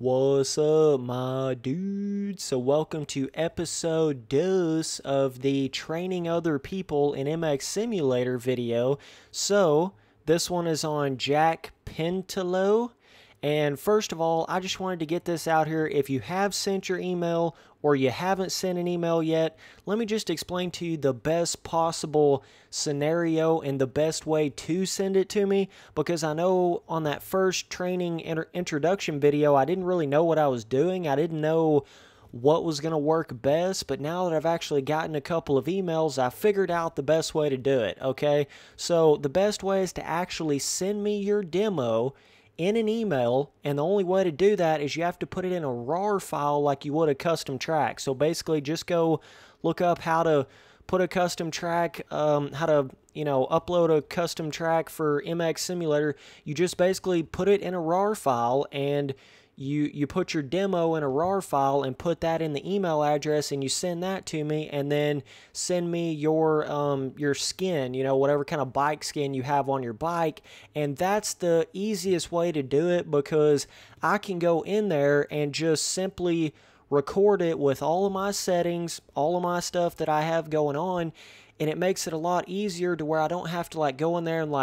What's up, my dudes? So welcome to episode dos of the Training Other People in MX Simulator video. So this one is on Jack Pentelow. And first of all, I just wanted to get this out here. If you have sent your email or you haven't sent an email yet, let me just explain to you the best possible scenario and the best way to send it to me, because I know on that first training introduction video, I didn't really know what I was doing. I didn't know what was going to work best, but now that I've actually gotten a couple of emails, I figured out the best way to do it, okay? So the best way is to actually send me your demo in an email, and the only way to do that is you have to put it in a RAR file like you would a custom track. So basically just go look up how to put a custom track, how to upload a custom track for MX Simulator. You just basically put it in a RAR file, and you put your demo in a RAR file and put that in the email address, and you send that to me, and then send me your skin, whatever kind of bike skin you have on your bike. And that's the easiest way to do it, because I can go in there and just simply record it with all of my settings, all of my stuff that I have going on, and it makes it a lot easier to where I don't have to go in there and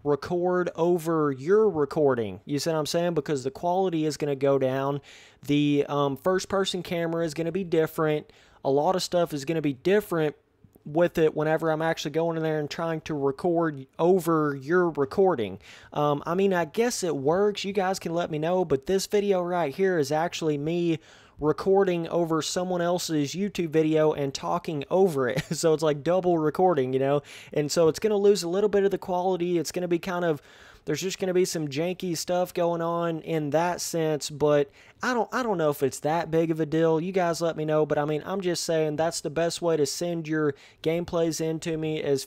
record over your recording. You see what I'm saying? Because the quality is going to go down. The first person camera is going to be different. A lot of stuff is going to be different with it whenever I'm actually going in there and trying to record over your recording. I guess it works. You guys can let me know, but this video right here is actually me recording over someone else's YouTube video and talking over it. So it's like double recording, and so it's going to lose a little bit of the quality. It's going to be there's just going to be some janky stuff going on in that sense, but I don't know if it's that big of a deal. You guys let me know, but I'm just saying that's the best way to send your gameplays in to me, is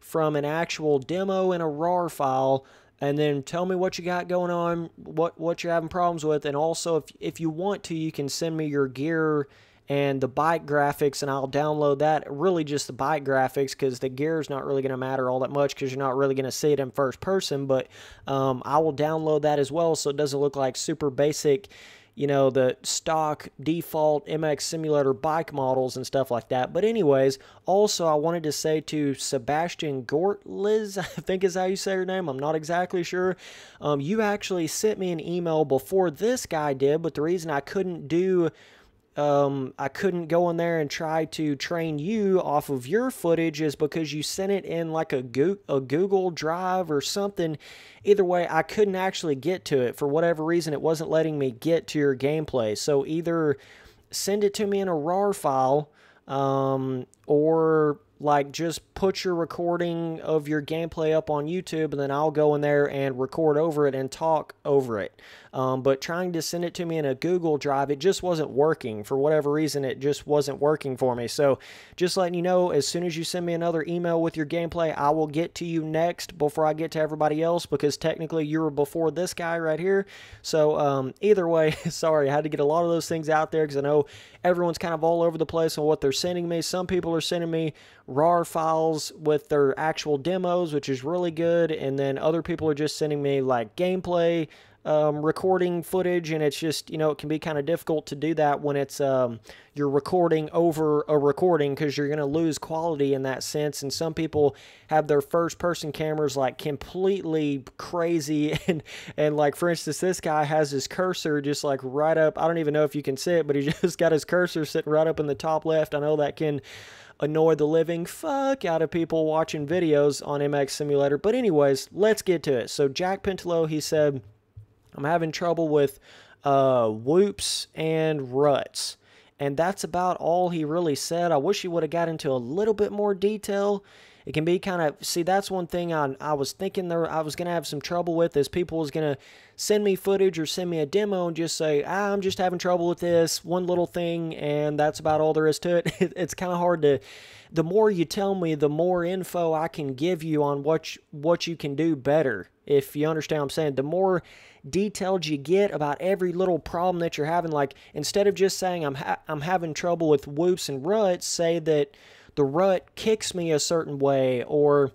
from an actual demo in a RAR file. And then tell me what you got going on, what you're having problems with. And also, if you want to, you can send me your gear and the bike graphics, and I'll download that. Really just the bike graphics, because the gear is not really going to matter all that much, because you're not really going to see it in first person. But I will download that as well, so it doesn't look like super basic, the stock default MX Simulator bike models and stuff like that. But anyways, also I wanted to say to Sebastian Gortliz, I think is how you say your name, I'm not exactly sure. You actually sent me an email before this guy did, but the reason I couldn't go in there and try to train you off of your footage is because you sent it in like a Google Drive or something. Either way, I couldn't actually get to it. For whatever reason, it wasn't letting me get to your gameplay. So either send it to me in a RAR file, or just put your recording of your gameplay up on YouTube, and then I'll go in there and record over it and talk over it. But trying to send it to me in a Google Drive, it just wasn't working. For whatever reason, it just wasn't working for me. So just letting you know, as soon as you send me another email with your gameplay, I will get to you next before I get to everybody else, because technically you were before this guy right here. So either way, sorry, I had to get a lot of those things out there, because I know everyone's kind of all over the place on what they're sending me. Some people are sending me RAR files with their actual demos, which is really good, and then other people are just sending me gameplay recording footage, and it's just, it can be kind of difficult to do that when it's you're recording over a recording, because you're going to lose quality in that sense. And some people have their first person cameras completely crazy, and for instance, this guy has his cursor just right up, I don't even know if you can see it, but he just got his cursor sitting right up in the top left. I know that can annoy the living fuck out of people watching videos on MX Simulator. But anyways, let's get to it. So Jack Pentelow, he said, I'm having trouble with whoops and ruts. And that's about all he really said. I wish he would have got into a little bit more detail. It can be see, that's one thing I was thinking I was going to have some trouble with, is people was going to send me footage or send me a demo and just say, I'm just having trouble with this one little thing, and that's about all there is to it. It's kind of hard to, the more you tell me, the more info I can give you on what you can do better, if you understand what I'm saying. The more detailed you get about every little problem that you're having, instead of just saying I'm having trouble with whoops and ruts, say that the rut kicks me a certain way, or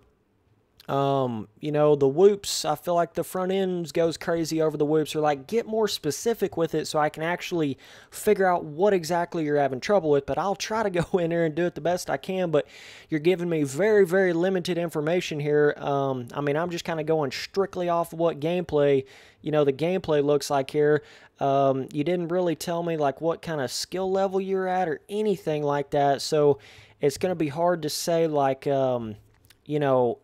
You know, the whoops, I feel like the front ends goes crazy over the whoops, or like get more specific with it so I can actually figure out what exactly you're having trouble with. But I'll try to go in there and do it the best I can, but you're giving me very, very limited information here. I mean, I'm just kind of going strictly off of what gameplay, you know, the gameplay looks like here. You didn't really tell me like what kind of skill level you're at or anything like that, so it's going to be hard to say like, you know,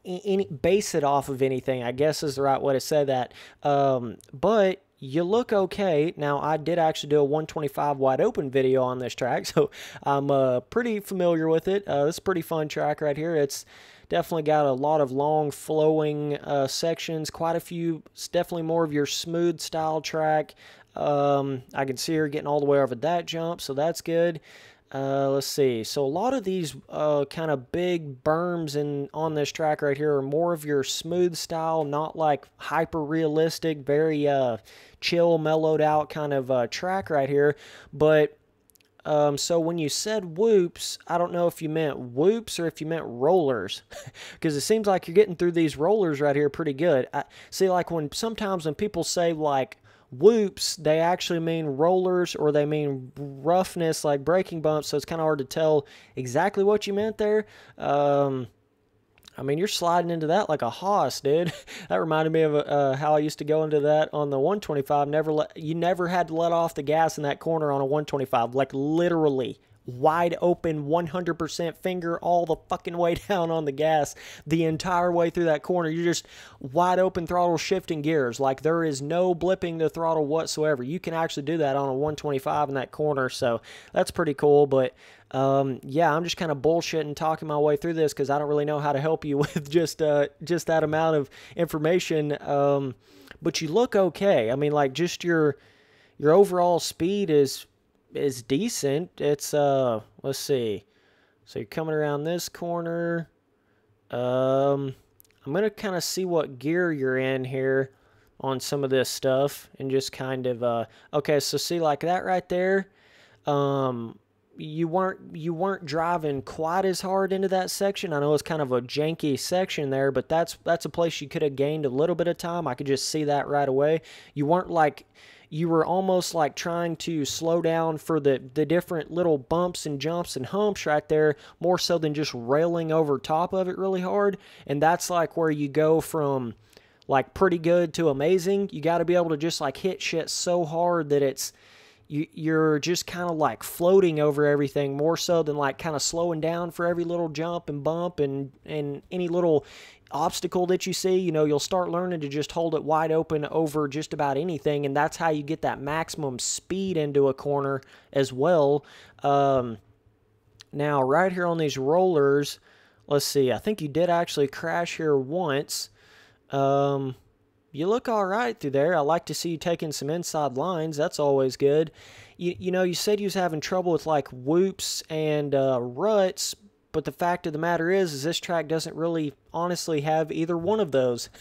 base it off of anything, I guess is the right way to say that. But you look okay. Now, I did actually do a 125 wide open video on this track, so I'm pretty familiar with it. It's a pretty fun track right here. It's definitely got a lot of long flowing sections, quite a few. It's definitely more of your smooth style track. I can see her getting all the way over that jump, so that's good. Let's see. So a lot of these kind of big berms on this track right here are more of your smooth style, not like hyper realistic, very chill, mellowed out kind of track right here. But so when you said whoops, I don't know if you meant whoops or if you meant rollers, because it seems like you're getting through these rollers right here pretty good. See, like sometimes when people say like whoops, they actually mean rollers or they mean roughness, like braking bumps, so it's kind of hard to tell exactly what you meant there. I mean, you're sliding into that like a hoss, dude. That reminded me of how I used to go into that on the 125. You never had to let off the gas in that corner on a 125, like literally wide open 100% finger all the fucking way down on the gas the entire way through that corner. You're just wide open throttle shifting gears. Like there is no blipping the throttle whatsoever. You can actually do that on a 125 in that corner, so that's pretty cool. But yeah, I'm just kind of bullshitting talking my way through this because I don't really know how to help you with just that amount of information. But you look okay. I mean, like just your overall speed is decent. It's let's see. So you're coming around this corner. I'm gonna kind of see what gear you're in here on some of this stuff and just kind of okay, so see like that right there. You weren't driving quite as hard into that section. I know it's kind of a janky section there, but that's a place you could have gained a little bit of time. I could just see that right away. You weren't like, you were almost like trying to slow down for the different little bumps and jumps and humps right there, more so than just railing over top of it really hard. And that's like where you go from like pretty good to amazing. You got to be able to just like hit shit so hard that you're just kind of like floating over everything, more so than like kind of slowing down for every little jump and bump and any little obstacle that you see. You know, you'll start learning to just hold it wide open over just about anything, and that's how you get that maximum speed into a corner as well. Now, right here on these rollers, let's see, I think you did actually crash here once. You look all right through there. I like to see you taking some inside lines. That's always good. You know, you said you was having trouble with like whoops and ruts, but the fact of the matter is this track doesn't really honestly have either one of those.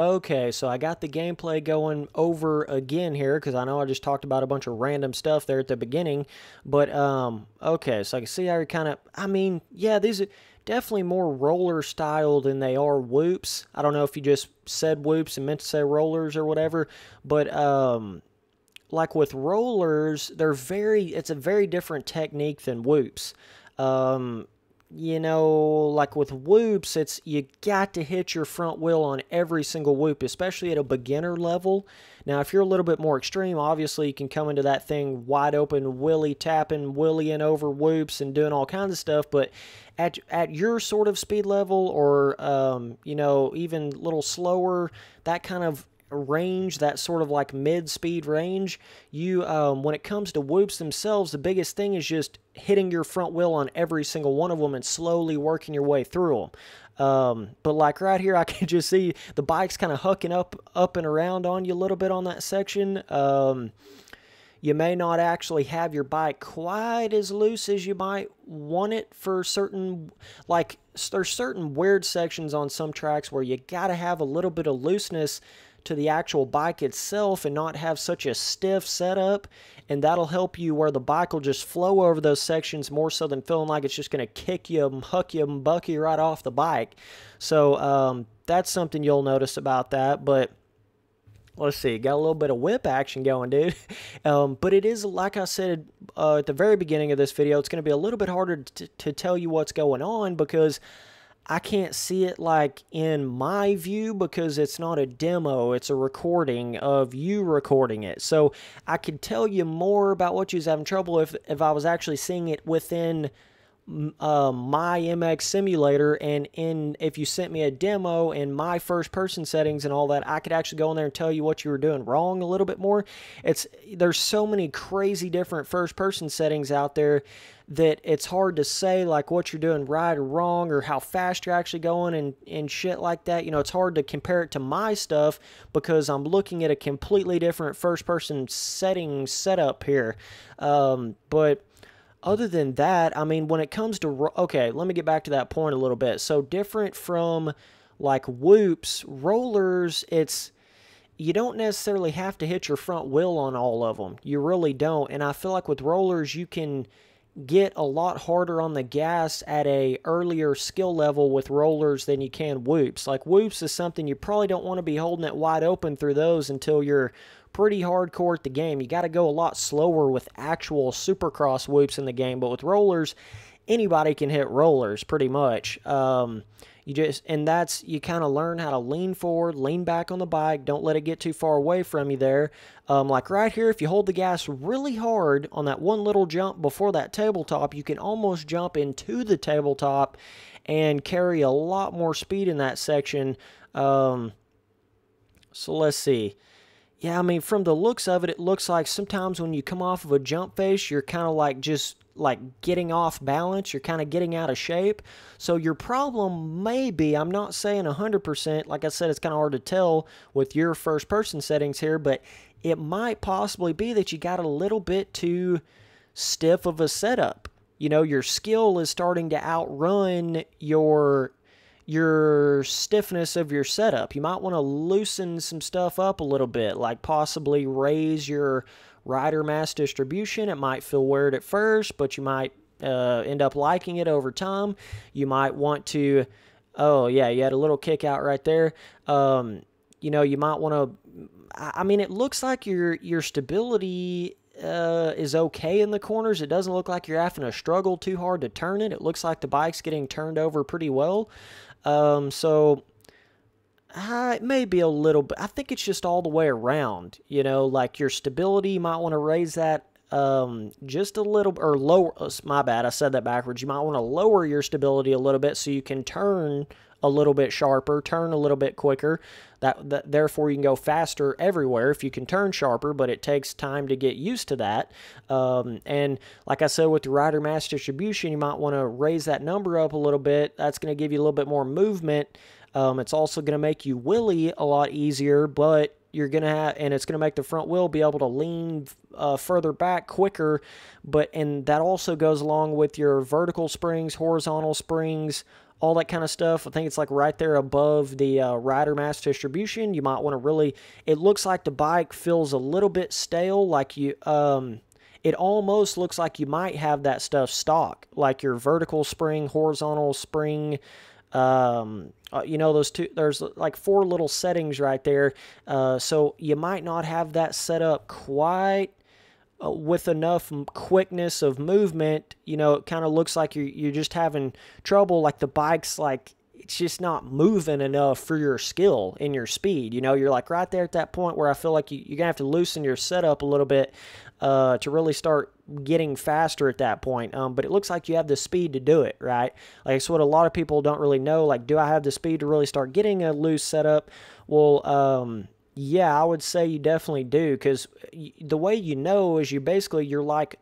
Okay, so I got the gameplay going over again here because I know I just talked about a bunch of random stuff there at the beginning. But, okay, so I can see how you're kind of, I mean, yeah, these are definitely more roller style than they are whoops. I don't know if you just said whoops and meant to say rollers or whatever, but, like with rollers, it's a very different technique than whoops. You know, like with whoops, you got to hit your front wheel on every single whoop, especially at a beginner level. Now, if you're a little bit more extreme, obviously you can come into that thing wide open, wheelie tapping, wheelieing over whoops and doing all kinds of stuff. But at your sort of speed level, or you know, even a little slower, that kind of range, that sort of like mid-speed range, you when it comes to whoops themselves, the biggest thing is just hitting your front wheel on every single one of them and slowly working your way through them. But like right here, I can just see the bike's kind of hucking up and around on you a little bit on that section. You may not actually have your bike quite as loose as you might want it for certain, like there's certain weird sections on some tracks where you got to have a little bit of looseness to the actual bike itself and not have such a stiff setup, and that'll help you where the bike will just flow over those sections more so than feeling like it's just going to kick you, huck you, and buck you right off the bike. So that's something you'll notice about that. But let's see, got a little bit of whip action going, dude. But it is, like I said at the very beginning of this video, it's going to be a little bit harder to tell you what's going on because I can't see it like in my view because it's not a demo, it's a recording of you recording it. So I could tell you more about what you was having trouble if I was actually seeing it within my MX simulator, and if you sent me a demo in my first person settings and all that, I could actually go in there and tell you what you were doing wrong a little bit more. There's so many crazy different first person settings out there that it's hard to say like what you're doing right or wrong or how fast you're actually going and shit like that. You know, it's hard to compare it to my stuff because I'm looking at a completely different first person setup here. But other than that, I mean, when it comes to, okay, let me get back to that point a little bit. So different from like whoops, rollers, you don't necessarily have to hit your front wheel on all of them. You really don't. And I feel like with rollers, you can get a lot harder on the gas at a earlier skill level with rollers than you can whoops. Like whoops is something you probably don't want to be holding it wide open through those until you're pretty hardcore at the game. You got to go a lot slower with actual supercross whoops in the game, but with rollers, anybody can hit rollers pretty much. You kind of learn how to lean forward, lean back on the bike, don't let it get too far away from you there. Like right here, if you hold the gas really hard on that one little jump before that tabletop, you can almost jump into the tabletop and carry a lot more speed in that section. So let's see. Yeah, I mean, from the looks of it, it looks like sometimes when you come off of a jump face, you're kind of like just like getting off balance. You're kind of getting out of shape. So your problem may be, I'm not saying 100%. Like I said, it's kind of hard to tell with your first person settings here, but it might possibly be that you got a little bit too stiff of a setup. You know, your skill is starting to outrun your stiffness of your setup. You might want to loosen some stuff up a little bit, like possibly raise your rider mass distribution. It might feel weird at first, but you might end up liking it over time. You might want to, oh yeah, you had a little kick out right there. You know, you might want to, I mean, it looks like your stability is okay in the corners. It doesn't look like you're having to struggle too hard to turn it. It looks like the bike's getting turned over pretty well. So it may be a little bit, I think it's just all the way around, you know, like your stability, you might want to raise that, just a little, or lower, my bad, I said that backwards. You might want to lower your stability a little bit so you can turn a little bit sharper, turn a little bit quicker. Therefore, you can go faster everywhere if you can turn sharper, but it takes time to get used to that. And like I said, with the rider mass distribution, you might want to raise that number up a little bit. That's going to give you a little bit more movement. It's also going to make you wheelie a lot easier, but you're going to have, and it's going to make the front wheel be able to lean further back quicker. And that also goes along with your vertical springs, horizontal springs, all that kind of stuff. I think it's like right there above the rider mass distribution. You might want to really, it looks like the bike feels a little bit stale, like you, it almost looks like you might have that stuff stock, like your vertical spring, horizontal spring, you know, those two, there's like 4 little settings right there. So you might not have that set up quite with enough quickness of movement. You know, it kind of looks like you're just having trouble, like the bike's like, it's just not moving enough for your skill and your speed. You know, you're like right there at that point where I feel like you're gonna have to loosen your setup a little bit to really start getting faster at that point. But it looks like you have the speed to do it, right? Like, it's what a lot of people don't really know. Like, do I have the speed to really start getting a loose setup? Well, yeah, I would say you definitely do, because the way you know is you're like,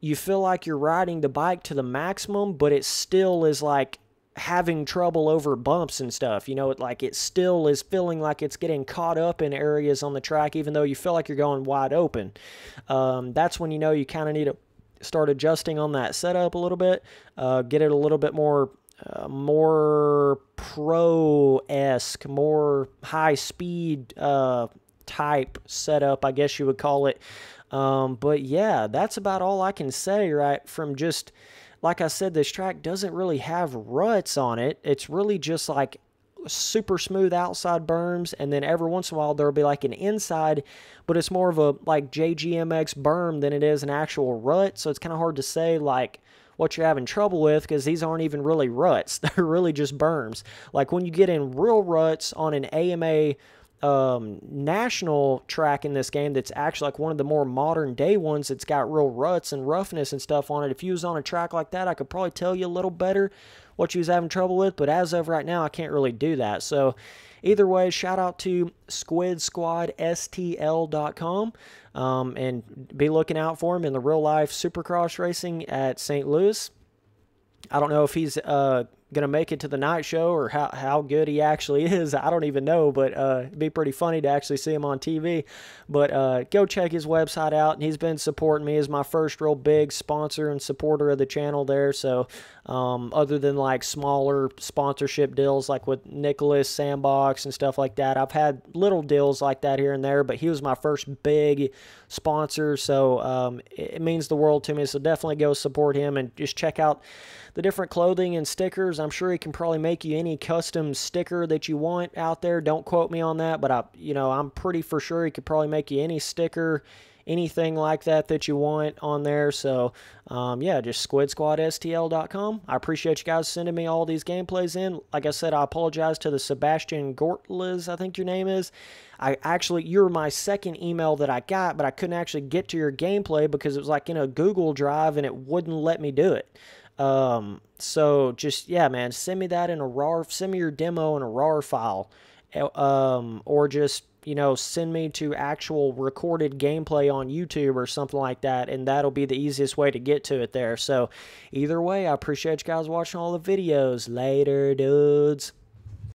you feel like you're riding the bike to the maximum, but it still is like having trouble over bumps and stuff. You know, it still is feeling like it's getting caught up in areas on the track, even though you feel like you're going wide open. That's when you know you kind of need to start adjusting on that setup a little bit, get it a little bit more more pro-esque, more high-speed type setup, I guess you would call it. But yeah, that's about all I can say, right? From just, like I said, this track doesn't really have ruts on it. It's really just like super smooth outside berms, and then every once in a while there'll be like an inside, but it's more of a like JGMX berm than it is an actual rut. So it's kind of hard to say like what you're having trouble with, because these aren't even really ruts. They're really just berms. Like when you get in real ruts on an AMA national track in this game that's actually like one of the more modern day ones that's got real ruts and roughness and stuff on it, if you was on a track like that, I could probably tell you a little better what you was having trouble with, but as of right now, I can't really do that. So either way, shout out to SquidSquadSTL.com, and be looking out for him in the real life Supercross racing at St. Louis. I don't know if he's going to make it to the night show or how good he actually is. I don't even know, but it'd be pretty funny to actually see him on TV. But go check his website out. And he's been supporting me as my first real big sponsor and supporter of the channel there. So other than like smaller sponsorship deals like with Nicholas Sandbox and stuff like that, I've had little deals like that here and there, but he was my first big sponsor. So it means the world to me. So definitely go support him and just check out the different clothing and stickers. I'm sure he can probably make you any custom sticker that you want out there. Don't quote me on that, but I'm pretty for sure he could probably make you any sticker, anything like that you want on there. So yeah, just SquidSquadSTL.com. I appreciate you guys sending me all these gameplays in. Like I said, I apologize to the Sebastian Gortles, I think your name is. You're my second email that I got, but I couldn't actually get to your gameplay because it was like in a Google Drive and it wouldn't let me do it. So just, yeah, man, send me that in a RAR, send me your demo in a RAR file, or just, send me to actual recorded gameplay on YouTube or something like that, and that'll be the easiest way to get to it there. So either way, I appreciate you guys watching all the videos. Later, dudes.